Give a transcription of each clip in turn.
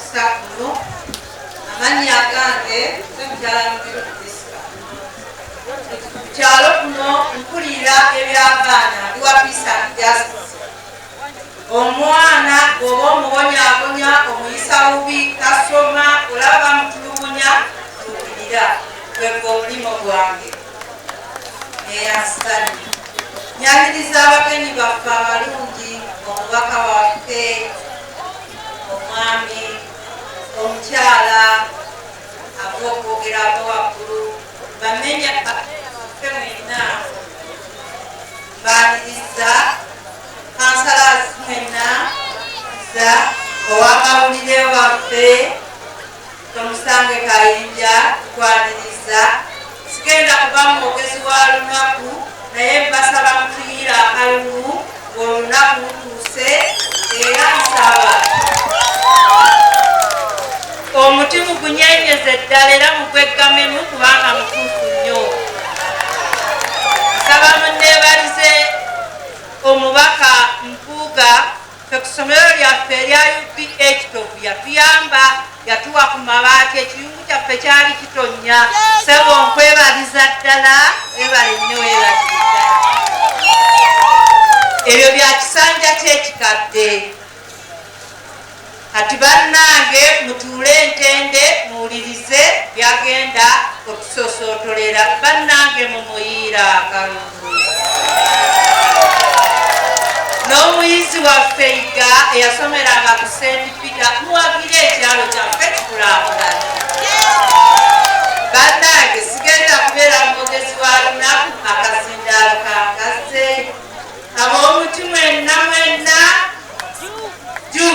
omukisa kuno amannya gange semukyala Jessica. Ku kyalo kuno mpulira eby'abaana ndiwa Peace and Justice. Omwana oba omubonyabonya omuyisa bubi tasoma olaba bamutulugunya tuukirira gwegwe omulimo gwange eyasani nyanyiriza abagenyi baffe abalungi omubaka waffe omwami omukyala abokwogera abo waggulu bamenya ffe mwenna mbaniriza kansalas mwenna za owamawulire waffe Tomusange Kayinja tukwaniriza sigenda kuba mwogezi wa lunaku naye mbasaba mutuyiira akalulu ng'olunaku lutuuse era nsaba omutima gunyenyeze ddala era mugweggamemu kubanga mutuufu nnyo. Nsaba munneebalize omubaka Mpuuga ffe ku ssomero lyaffe erya UPH Tovu yatuyamba yatuwa ku mabaati ekiyungu kyaffe kyali kitonnya sebo nkwebaliza ddala webale nnyo weebaliza ddala ebyo bya kisanja ky'ekikadde. Kati bannange mutuule entende muwulirize byagenda okusosootolera bannange mumuyiira akalulu. N'omuyizi waffe Yiga eyasomeranga ku St. Peter muwagire ekyalo kyaffe kikulaakulana. Bannange sigenda kubeera mwogezi wa lunaku akazindaalo kankaze ab'omuti mwenna mwenna ju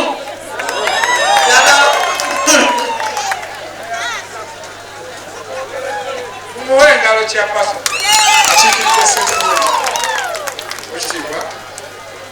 muwe engalo kya paso akiikirira sente ekitiibwa